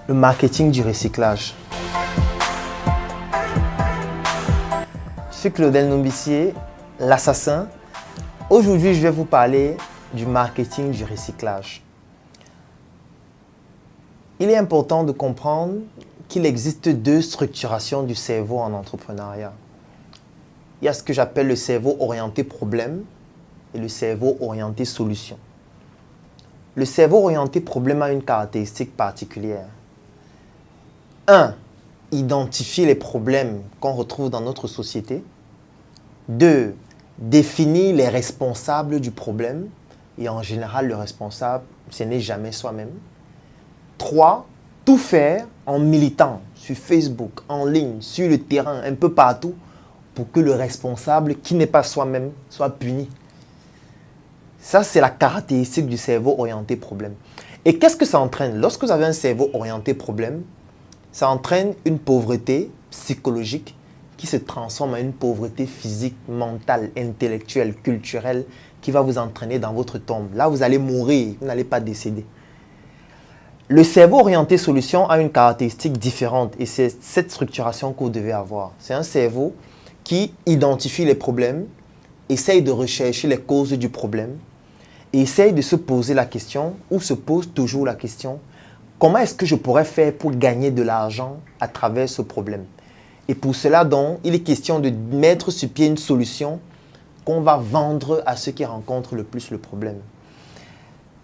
Le marketing du recyclage. Je suis Claudel Nombissier, l'assassin. Aujourd'hui, je vais vous parler du marketing du recyclage. Il est important de comprendre qu'il existe deux structurations du cerveau en entrepreneuriat. Il y a ce que j'appelle le cerveau orienté problème et le cerveau orienté solution. Le cerveau orienté problème a une caractéristique particulière. 1. Identifier les problèmes qu'on retrouve dans notre société. 2. Définir les responsables du problème. Et en général, le responsable, ce n'est jamais soi-même. 3. Tout faire en militant sur Facebook, en ligne, sur le terrain, un peu partout, pour que le responsable, qui n'est pas soi-même, soit puni. Ça, c'est la caractéristique du cerveau orienté problème. Et qu'est-ce que ça entraîne? Lorsque vous avez un cerveau orienté problème, ça entraîne une pauvreté psychologique qui se transforme en une pauvreté physique, mentale, intellectuelle, culturelle, qui va vous entraîner dans votre tombe. Là, vous allez mourir, vous n'allez pas décéder. Le cerveau orienté solution a une caractéristique différente et c'est cette structuration que vous devez avoir. C'est un cerveau qui identifie les problèmes, essaye de rechercher les causes du problème et essaye de se poser la question, ou se pose toujours la question, comment est-ce que je pourrais faire pour gagner de l'argent à travers ce problème? Et pour cela, donc, il est question de mettre sur pied une solution qu'on va vendre à ceux qui rencontrent le plus le problème.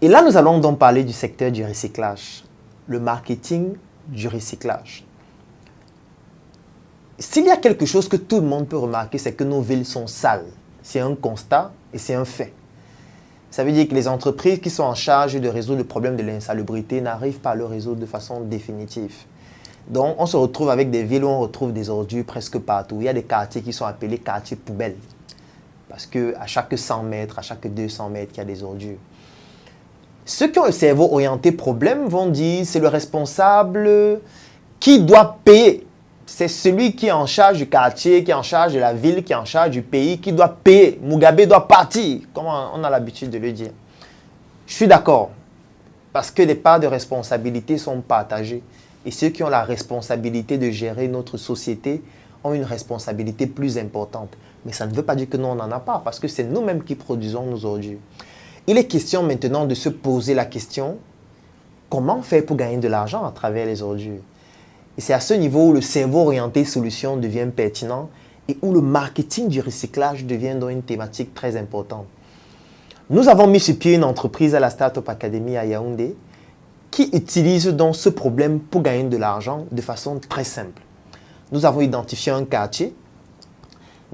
Et là, nous allons donc parler du secteur du recyclage, le marketing du recyclage. S'il y a quelque chose que tout le monde peut remarquer, c'est que nos villes sont sales. C'est un constat et c'est un fait. Ça veut dire que les entreprises qui sont en charge de résoudre le problème de l'insalubrité n'arrivent pas à le résoudre de façon définitive. Donc, on se retrouve avec des villes où on retrouve des ordures presque partout. Il y a des quartiers qui sont appelés quartiers poubelles. Parce qu'à chaque 100 mètres, à chaque 200 mètres, il y a des ordures. Ceux qui ont le cerveau orienté problème vont dire c'est le responsable qui doit payer. C'est celui qui est en charge du quartier, qui est en charge de la ville, qui est en charge du pays, qui doit payer. Mugabe doit partir, comme on a l'habitude de le dire. Je suis d'accord, parce que les parts de responsabilité sont partagées. Et ceux qui ont la responsabilité de gérer notre société ont une responsabilité plus importante. Mais ça ne veut pas dire que nous, on n'en a pas, parce que c'est nous-mêmes qui produisons nos ordures. Il est question maintenant de se poser la question, comment faire pour gagner de l'argent à travers les ordures? Et c'est à ce niveau où le cerveau orienté solution devient pertinent et où le marketing du recyclage devient donc une thématique très importante. Nous avons mis sur pied une entreprise à la Startup Academy à Yaoundé qui utilise donc ce problème pour gagner de l'argent de façon très simple. Nous avons identifié un quartier.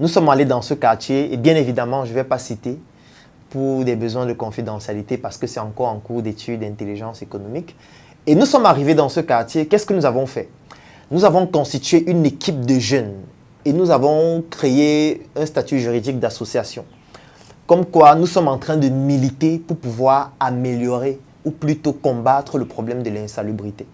Nous sommes allés dans ce quartier et bien évidemment, je ne vais pas citer pour des besoins de confidentialité parce que c'est encore en cours d'études d'intelligence économique. Et nous sommes arrivés dans ce quartier. Qu'est-ce que nous avons fait? Nous avons constitué une équipe de jeunes et nous avons créé un statut juridique d'association. Comme quoi, nous sommes en train de militer pour pouvoir améliorer ou plutôt combattre le problème de l'insalubrité.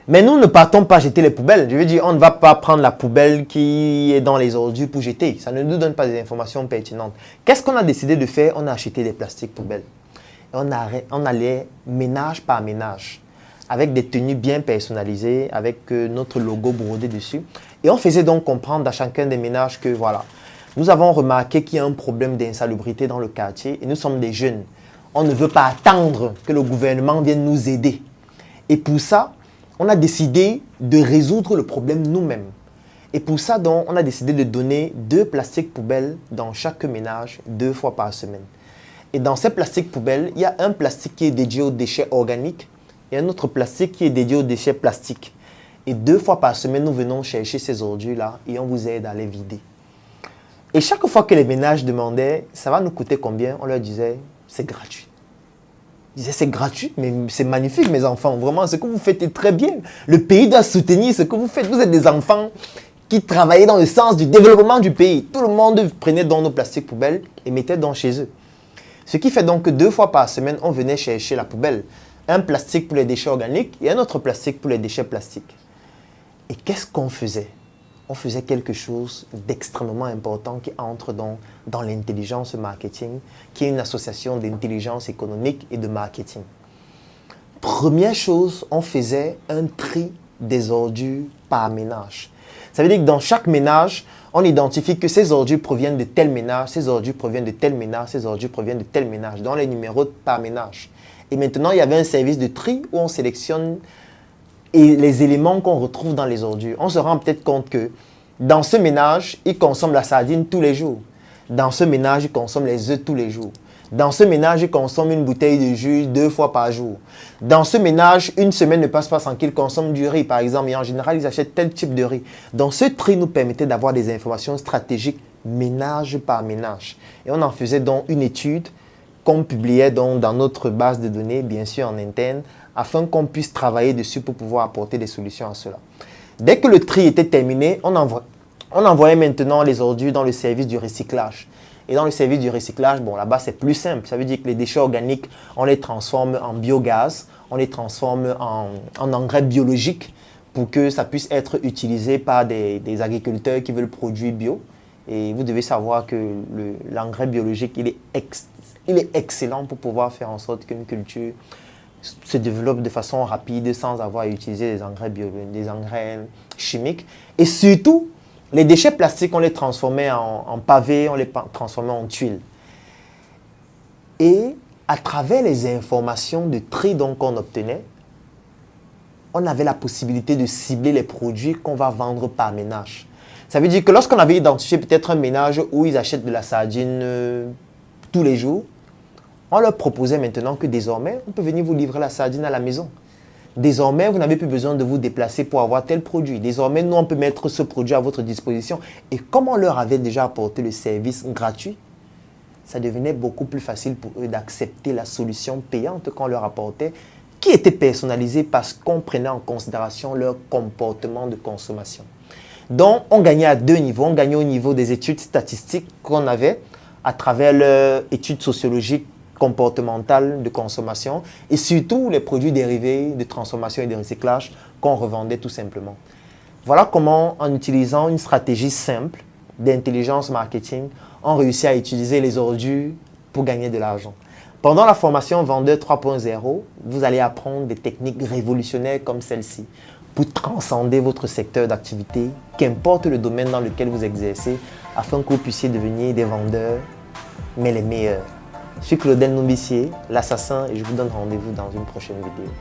Mais nous ne partons pas jeter les poubelles. Je veux dire, on ne va pas prendre la poubelle qui est dans les ordures pour jeter. Ça ne nous donne pas des informations pertinentes. Qu'est-ce qu'on a décidé de faire? On a acheté des plastiques poubelles. Et on allait ménage par ménage, avec des tenues bien personnalisées, avec notre logo brodé dessus. Et on faisait donc comprendre à chacun des ménages que voilà, nous avons remarqué qu'il y a un problème d'insalubrité dans le quartier et nous sommes des jeunes. On ne veut pas attendre que le gouvernement vienne nous aider. Et pour ça, on a décidé de résoudre le problème nous-mêmes. Et pour ça, donc, on a décidé de donner 2 plastiques poubelles dans chaque ménage 2 fois par semaine. Et dans ces plastiques poubelles, il y a un plastique qui est dédié aux déchets organiques et un autre plastique qui est dédié aux déchets plastiques. Et 2 fois par semaine, nous venons chercher ces ordures-là et on vous aide à les vider. Et chaque fois que les ménages demandaient, ça va nous coûter combien? On leur disait, c'est gratuit. Ils disaient, c'est gratuit, mais c'est magnifique, mes enfants. Vraiment, ce que vous faites est très bien. Le pays doit soutenir ce que vous faites. Vous êtes des enfants qui travaillaient dans le sens du développement du pays. Tout le monde prenait dans nos plastiques poubelles et mettait dans chez eux. Ce qui fait donc que 2 fois par semaine, on venait chercher la poubelle. Un plastique pour les déchets organiques et un autre plastique pour les déchets plastiques. Et qu'est-ce qu'on faisait? On faisait quelque chose d'extrêmement important qui entre dans l'intelligence marketing, qui est une association d'intelligence économique et de marketing. première chose, on faisait un tri des ordures par ménage. Ça veut dire que dans chaque ménage, on identifie que ces ordures proviennent de tel ménage, ces ordures proviennent de tel ménage, ces ordures proviennent de tel ménage, dans les numéros par ménage. Et maintenant, il y avait un service de tri où on sélectionne les éléments qu'on retrouve dans les ordures. On se rend peut-être compte que dans ce ménage, il consomme la sardine tous les jours. Dans ce ménage, il consomme les œufs tous les jours. Dans ce ménage, il consomme une bouteille de jus 2 fois par jour. Dans ce ménage, une semaine ne passe pas sans qu'il consomme du riz, par exemple. Et en général, ils achètent tel type de riz. Donc, ce tri nous permettait d'avoir des informations stratégiques ménage par ménage. Et on en faisait donc une étude qu'on publiait donc dans notre base de données, bien sûr en interne, afin qu'on puisse travailler dessus pour pouvoir apporter des solutions à cela. Dès que le tri était terminé, on envoyait maintenant les ordures dans le service du recyclage. Et dans le service du recyclage, bon, là-bas, c'est plus simple. Ça veut dire que les déchets organiques, on les transforme en biogaz, on les transforme en engrais biologiques pour que ça puisse être utilisé par des agriculteurs qui veulent produire bio. Et vous devez savoir que l'engrais biologique, il est excellent pour pouvoir faire en sorte qu'une culture se développe de façon rapide sans avoir à utiliser des engrais chimiques. Et surtout, les déchets plastiques, on les transformait en pavés, on les transformait en tuiles. Et à travers les informations de tri qu'on obtenait, on avait la possibilité de cibler les produits qu'on va vendre par ménage. Ça veut dire que lorsqu'on avait identifié peut-être un ménage où ils achètent de la sardine tous les jours, on leur proposait maintenant que désormais, on peut venir vous livrer la sardine à la maison. Désormais, vous n'avez plus besoin de vous déplacer pour avoir tel produit. Désormais, nous, on peut mettre ce produit à votre disposition. Et comme on leur avait déjà apporté le service gratuit, ça devenait beaucoup plus facile pour eux d'accepter la solution payante qu'on leur apportait, qui était personnalisée parce qu'on prenait en considération leur comportement de consommation. Donc, on gagnait à deux niveaux. On gagnait au niveau des études statistiques qu'on avait à travers leur études sociologiques comportementales de consommation et surtout les produits dérivés de transformation et de recyclage qu'on revendait tout simplement. Voilà comment, en utilisant une stratégie simple d'intelligence marketing, on réussit à utiliser les ordures pour gagner de l'argent. Pendant la formation Vendeur 3.0, vous allez apprendre des techniques révolutionnaires comme celle-ci pour transcender votre secteur d'activité, qu'importe le domaine dans lequel vous exercez, afin que vous puissiez devenir des vendeurs, mais les meilleurs. Je suis Claudel Nombissier, l'assassin, et je vous donne rendez-vous dans une prochaine vidéo.